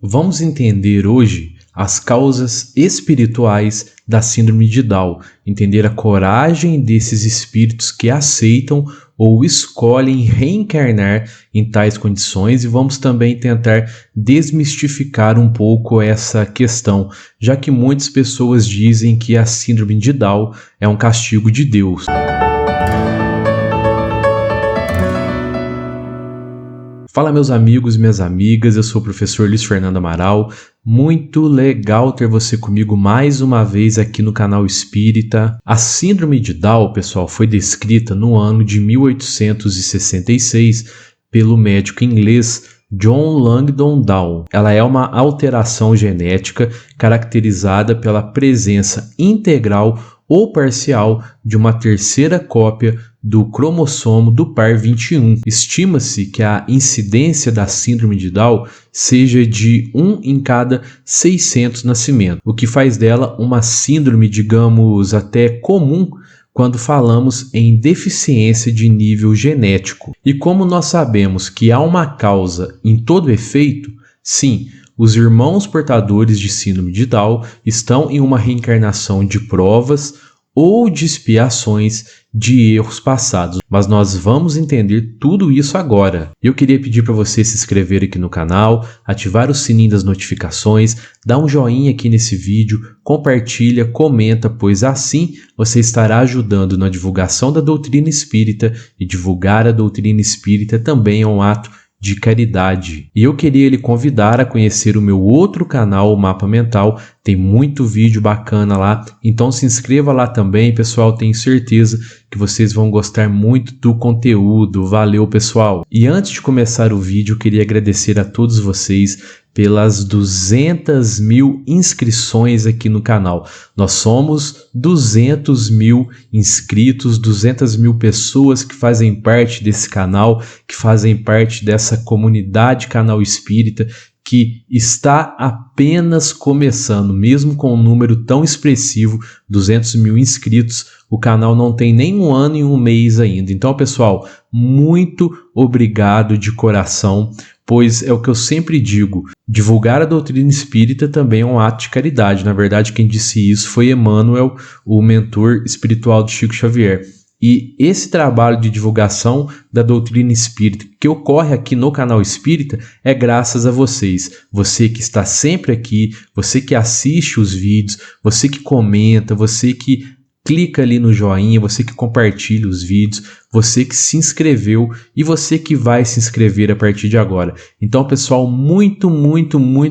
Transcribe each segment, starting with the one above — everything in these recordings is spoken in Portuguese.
Vamos entender hoje as causas espirituais da síndrome de Down, entender a coragem desses espíritos que aceitam ou escolhem reencarnar em tais condições, e vamos também tentar desmistificar um pouco essa questão, já que muitas pessoas dizem que a síndrome de Down é um castigo de Deus. Fala, meus amigos e minhas amigas, eu sou o professor Luiz Fernando Amaral. Muito legal ter você comigo mais uma vez aqui no canal Espírita. A síndrome de Down, pessoal, foi descrita no ano de 1866 pelo médico inglês John Langdon Down. Ela é uma alteração genética caracterizada pela presença integral ou parcial de uma terceira cópia do cromossomo do par 21. Estima-se que a incidência da síndrome de Down seja de 1 em cada 600 nascimentos, o que faz dela uma síndrome, digamos, até comum quando falamos em deficiência de nível genético. E como nós sabemos que há uma causa em todo efeito, sim, os irmãos portadores de síndrome de Down estão em uma reencarnação de provas ou de expiações de erros passados, mas nós vamos entender tudo isso agora. Eu queria pedir para você se inscrever aqui no canal, ativar o sininho das notificações, dar um joinha aqui nesse vídeo, compartilha, comenta, pois assim você estará ajudando na divulgação da doutrina espírita, e divulgar a doutrina espírita também é um ato de caridade. E eu queria lhe convidar a conhecer o meu outro canal, o Mapa Mental. Tem muito vídeo bacana lá, então se inscreva lá também, pessoal. Tenho certeza que vocês vão gostar muito do conteúdo. Valeu, pessoal! E antes de começar o vídeo, eu queria agradecer a todos vocês pelas 200 mil inscrições aqui no canal. Nós somos 200 mil inscritos, 200 mil pessoas que fazem parte desse canal, que fazem parte dessa comunidade Canal Espírita, que está apenas começando. Mesmo com um número tão expressivo, 200 mil inscritos, o canal não tem nem um ano e um mês ainda. Então, pessoal, muito obrigado de coração, pois é o que eu sempre digo, divulgar a doutrina espírita também é um ato de caridade. Na verdade, quem disse isso foi Emmanuel, o mentor espiritual de Chico Xavier. E esse trabalho de divulgação da doutrina espírita que ocorre aqui no canal Espírita é graças a vocês. Você que está sempre aqui, você que assiste os vídeos, você que comenta, você que clica ali no joinha, você que compartilha os vídeos, você que se inscreveu e você que vai se inscrever a partir de agora. Então, pessoal, muito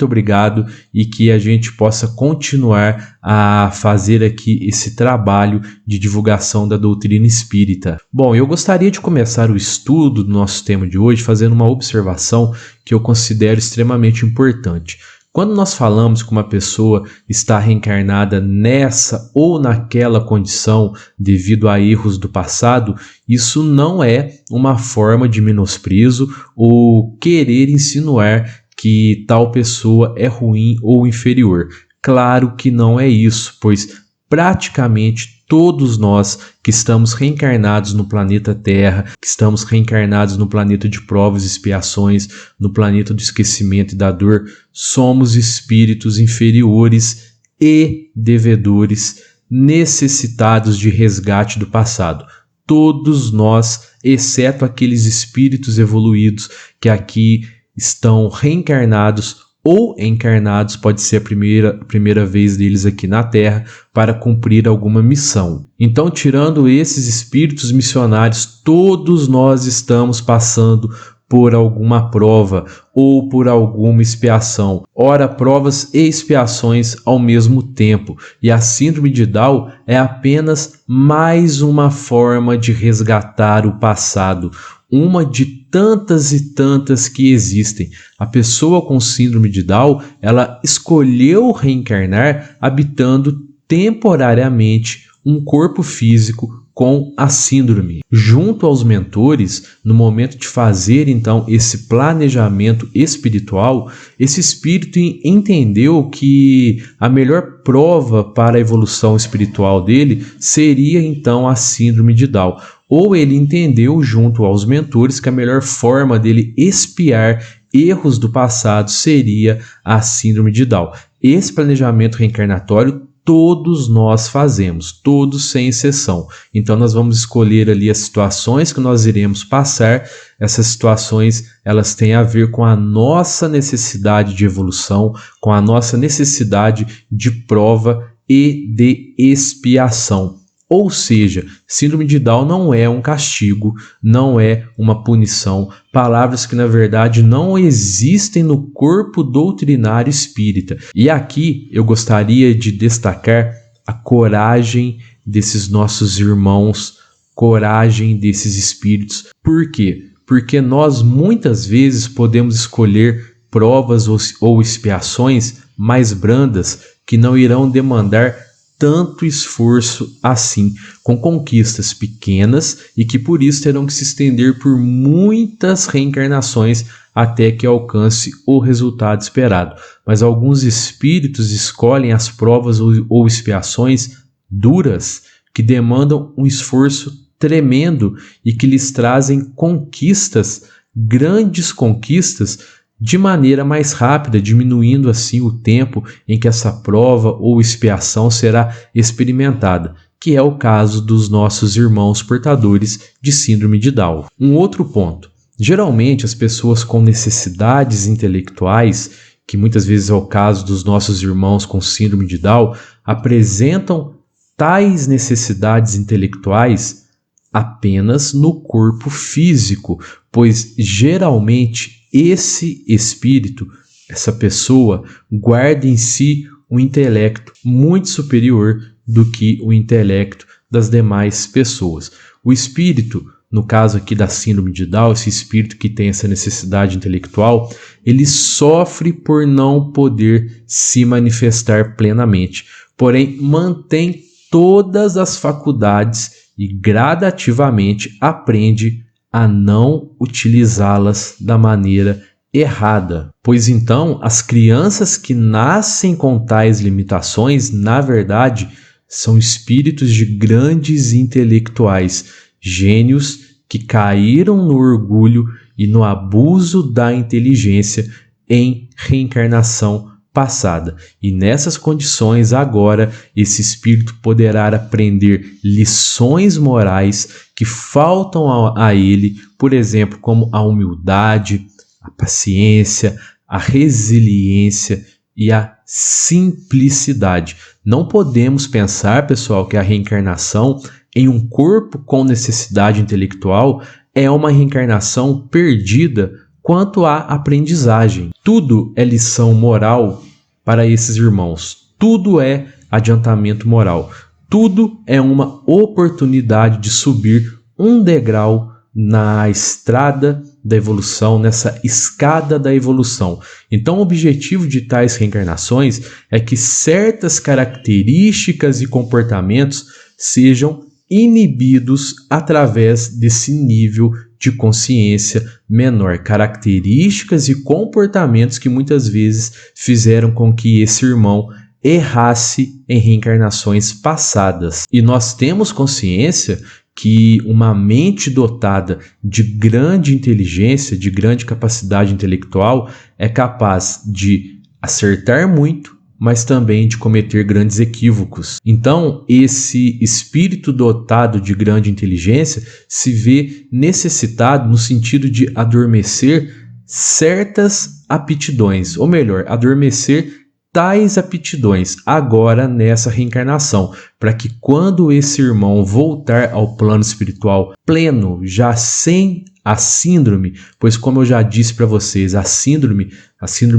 obrigado, e que a gente possa continuar a fazer aqui esse trabalho de divulgação da doutrina espírita. Bom, eu gostaria de começar o estudo do nosso tema de hoje fazendo uma observação que eu considero extremamente importante. Quando nós falamos que uma pessoa está reencarnada nessa ou naquela condição devido a erros do passado, isso não é uma forma de menosprezo ou querer insinuar que tal pessoa é ruim ou inferior. Claro que não é isso, pois praticamente todos nós que estamos reencarnados no planeta Terra, que estamos reencarnados no planeta de provas e expiações, no planeta do esquecimento e da dor, somos espíritos inferiores e devedores, necessitados de resgate do passado. Todos nós, exceto aqueles espíritos evoluídos que aqui estão reencarnados ou encarnados, pode ser a primeira vez deles aqui na Terra, para cumprir alguma missão. Então, tirando esses espíritos missionários, todos nós estamos passando por alguma prova ou por alguma expiação. Ora, provas e expiações ao mesmo tempo. E a síndrome de Down é apenas mais uma forma de resgatar o passado, uma de tantas e tantas que existem. A pessoa com síndrome de Down, ela escolheu reencarnar habitando temporariamente um corpo físico com a síndrome. Junto aos mentores, no momento de fazer então esse planejamento espiritual, esse espírito entendeu que a melhor prova para a evolução espiritual dele seria então a síndrome de Down. Ou ele entendeu junto aos mentores que a melhor forma dele expiar erros do passado seria a síndrome de Down. Esse planejamento reencarnatório todos nós fazemos, todos sem exceção. Então nós vamos escolher ali as situações que nós iremos passar. Essas situações, elas têm a ver com a nossa necessidade de evolução, com a nossa necessidade de prova e de expiação. Ou seja, síndrome de Down não é um castigo, não é uma punição, palavras que na verdade não existem no corpo doutrinário espírita. E aqui eu gostaria de destacar a coragem desses nossos irmãos, coragem desses espíritos. Por quê? Porque nós muitas vezes podemos escolher provas ou expiações mais brandas que não irão demandar tanto esforço assim, com conquistas pequenas e que por isso terão que se estender por muitas reencarnações até que alcance o resultado esperado. Mas alguns espíritos escolhem as provas ou expiações duras que demandam um esforço tremendo e que lhes trazem conquistas, grandes conquistas, de maneira mais rápida, diminuindo assim o tempo em que essa prova ou expiação será experimentada, que é o caso dos nossos irmãos portadores de síndrome de Down. Um outro ponto: geralmente as pessoas com necessidades intelectuais, que muitas vezes é o caso dos nossos irmãos com síndrome de Down, apresentam tais necessidades intelectuais apenas no corpo físico, pois geralmente esse espírito, essa pessoa, guarda em si um intelecto muito superior do que o intelecto das demais pessoas. O espírito, no caso aqui da síndrome de Down, esse espírito que tem essa necessidade intelectual, ele sofre por não poder se manifestar plenamente, porém mantém todas as faculdades e gradativamente aprende a não utilizá-las da maneira errada. Pois então, as crianças que nascem com tais limitações, na verdade, são espíritos de grandes intelectuais, gênios que caíram no orgulho e no abuso da inteligência em reencarnação passada. E nessas condições, agora, esse espírito poderá aprender lições morais que faltam a ele, por exemplo, como a humildade, a paciência, a resiliência e a simplicidade. Não podemos pensar, pessoal, que a reencarnação em um corpo com necessidade intelectual é uma reencarnação perdida quanto à aprendizagem. Tudo é lição moral para esses irmãos. Tudo é adiantamento moral. Tudo é uma oportunidade de subir um degrau na estrada da evolução, nessa escada da evolução. Então, o objetivo de tais reencarnações é que certas características e comportamentos sejam inibidos através desse nível de consciência menor, características e comportamentos que muitas vezes fizeram com que esse irmão errasse em reencarnações passadas. E nós temos consciência que uma mente dotada de grande inteligência, de grande capacidade intelectual, é capaz de acertar muito, mas também de cometer grandes equívocos. Então, esse espírito dotado de grande inteligência se vê necessitado no sentido de adormecer certas aptidões, ou melhor, adormecer tais aptidões agora nessa reencarnação, para que quando esse irmão voltar ao plano espiritual pleno, já sem a síndrome, pois como eu já disse para vocês, a síndrome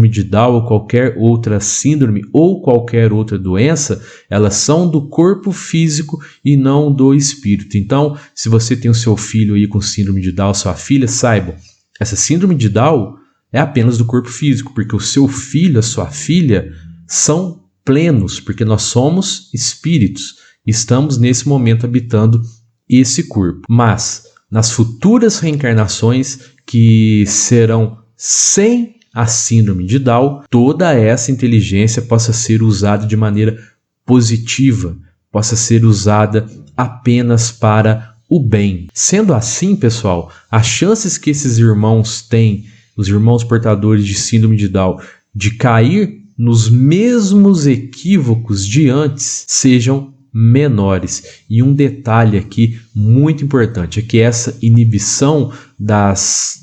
de Down ou qualquer outra síndrome ou qualquer outra doença, elas são do corpo físico e não do espírito. Então, se você tem o seu filho aí com síndrome de Down, sua filha, saiba, essa síndrome de Down é apenas do corpo físico, porque o seu filho, a sua filha, são plenos, porque nós somos espíritos, estamos nesse momento habitando esse corpo. Mas nas futuras reencarnações que serão sem a síndrome de Down, toda essa inteligência possa ser usada de maneira positiva, possa ser usada apenas para o bem. Sendo assim, pessoal, as chances que esses irmãos têm os irmãos portadores de síndrome de Down, de cair nos mesmos equívocos de antes sejam menores. E um detalhe aqui muito importante é que essa inibição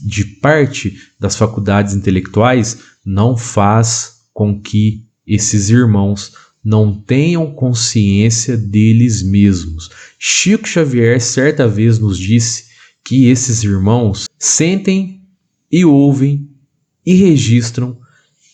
de parte das faculdades intelectuais não faz com que esses irmãos não tenham consciência deles mesmos. Chico Xavier certa vez nos disse que esses irmãos sentem e ouvem e registram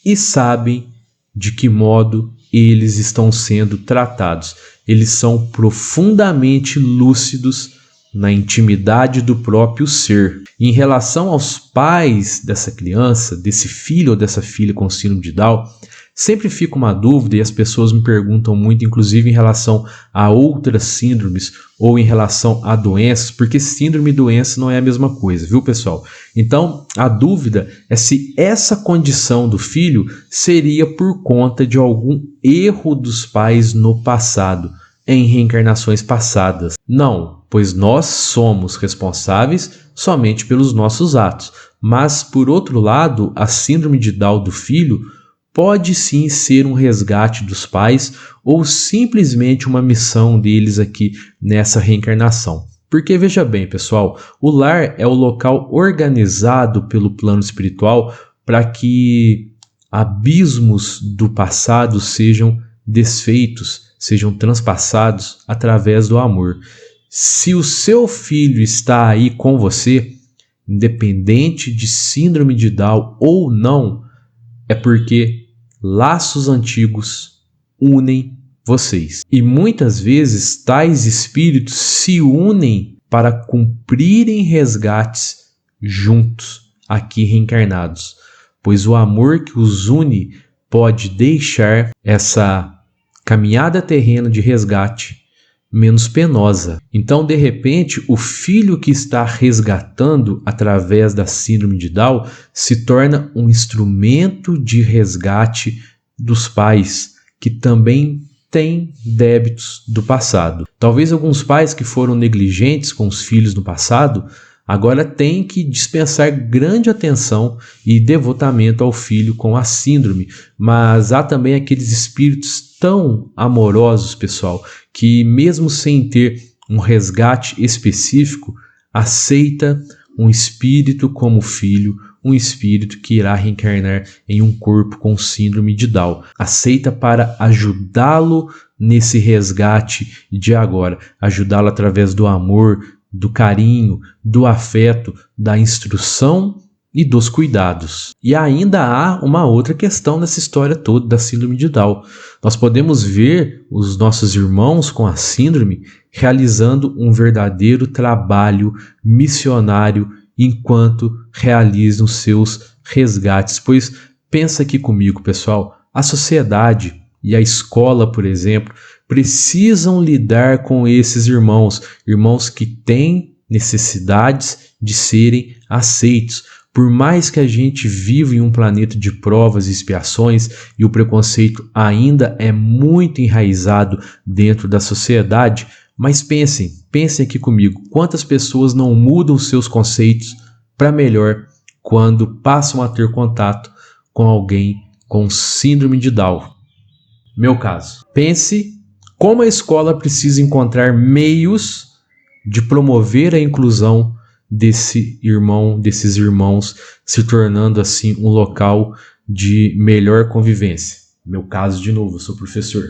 e sabem de que modo eles estão sendo tratados. Eles são profundamente lúcidos na intimidade do próprio ser. Em relação aos pais dessa criança, desse filho ou dessa filha com síndrome de Down, sempre fica uma dúvida e as pessoas me perguntam muito, inclusive em relação a outras síndromes ou em relação a doenças, porque síndrome e doença não é a mesma coisa, viu, pessoal? Então, a dúvida é se essa condição do filho seria por conta de algum erro dos pais no passado, em reencarnações passadas. Não, pois nós somos responsáveis somente pelos nossos atos. Mas, por outro lado, a síndrome de Down do filho pode sim ser um resgate dos pais ou simplesmente uma missão deles aqui nessa reencarnação. Porque veja bem, pessoal, o lar é o local organizado pelo plano espiritual para que abismos do passado sejam desfeitos, sejam transpassados através do amor. Se o seu filho está aí com você, independente de síndrome de Down ou não, é porque laços antigos unem vocês. E muitas vezes tais espíritos se unem para cumprirem resgates juntos, aqui reencarnados. Pois o amor que os une pode deixar essa caminhada terrena de resgate menos penosa. Então, de repente, o filho que está resgatando através da síndrome de Down se torna um instrumento de resgate dos pais, que também têm débitos do passado. Talvez alguns pais que foram negligentes com os filhos no passado agora têm que dispensar grande atenção e devotamento ao filho com a síndrome, mas há também aqueles espíritos tão amorosos, pessoal, que mesmo sem ter um resgate específico, aceita um espírito como filho, um espírito que irá reencarnar em um corpo com síndrome de Down. Aceita para ajudá-lo nesse resgate de agora, ajudá-lo através do amor, do carinho, do afeto, da instrução e dos cuidados. E ainda há uma outra questão nessa história toda da síndrome de Down. Nós podemos ver os nossos irmãos com a síndrome realizando um verdadeiro trabalho missionário enquanto realizam seus resgates. Pois pensa aqui comigo, pessoal, a sociedade e a escola, por exemplo, precisam lidar com esses irmãos que têm necessidades de serem aceitos. Por mais que a gente viva em um planeta de provas e expiações e o preconceito ainda é muito enraizado dentro da sociedade, mas pensem aqui comigo, quantas pessoas não mudam seus conceitos para melhor quando passam a ter contato com alguém com síndrome de Down. Meu caso. Pense como a escola precisa encontrar meios de promover a inclusão desses irmãos, se tornando assim um local de melhor convivência. Meu caso, de novo, eu sou professor.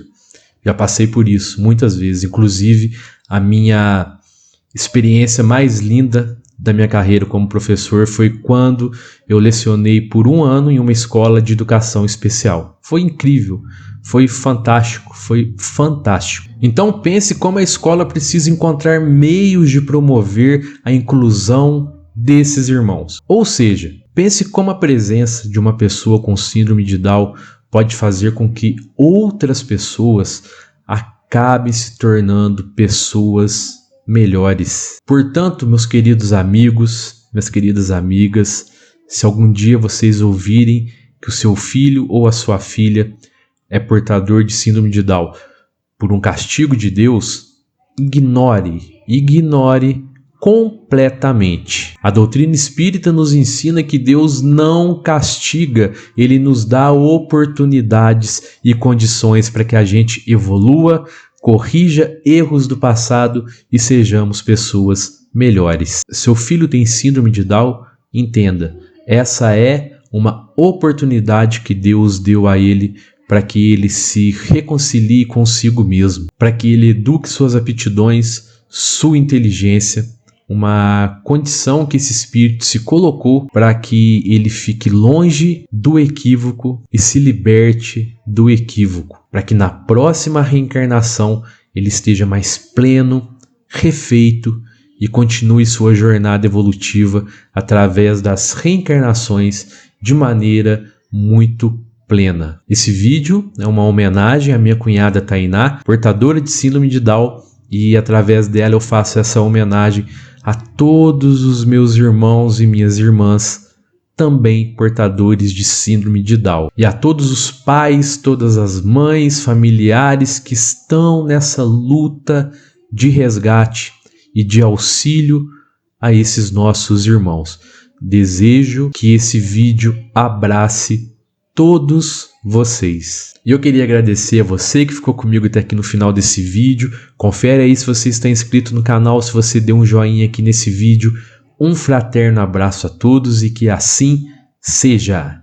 Já passei por isso muitas vezes. Inclusive, a minha experiência mais linda da minha carreira como professor foi quando eu lecionei por 1 ano em uma escola de educação especial. Foi incrível, foi fantástico. Então pense como a escola precisa encontrar meios de promover a inclusão desses irmãos. Ou seja, pense como a presença de uma pessoa com síndrome de Down pode fazer com que outras pessoas acabem se tornando pessoas melhores. Portanto, meus queridos amigos, minhas queridas amigas, se algum dia vocês ouvirem que o seu filho ou a sua filha é portador de síndrome de Down por um castigo de Deus, ignore completamente. A doutrina espírita nos ensina que Deus não castiga, Ele nos dá oportunidades e condições para que a gente evolua, corrija erros do passado e sejamos pessoas melhores. Seu filho tem síndrome de Down? Entenda, essa é uma oportunidade que Deus deu a ele para que ele se reconcilie consigo mesmo, para que ele eduque suas aptidões, sua inteligência, uma condição que esse espírito se colocou para que ele fique longe do equívoco e se liberte do equívoco, para que na próxima reencarnação ele esteja mais pleno, refeito e continue sua jornada evolutiva através das reencarnações de maneira muito plena. Esse vídeo é uma homenagem à minha cunhada Tainá, portadora de síndrome de Down, e através dela eu faço essa homenagem a todos os meus irmãos e minhas irmãs, também portadores de síndrome de Down. E a todos os pais, todas as mães, familiares que estão nessa luta de resgate e de auxílio a esses nossos irmãos. Desejo que esse vídeo abrace todos vocês. E eu queria agradecer a você que ficou comigo até aqui no final desse vídeo. Confere aí se você está inscrito no canal, se você deu um joinha aqui nesse vídeo. Um fraterno abraço a todos e que assim seja.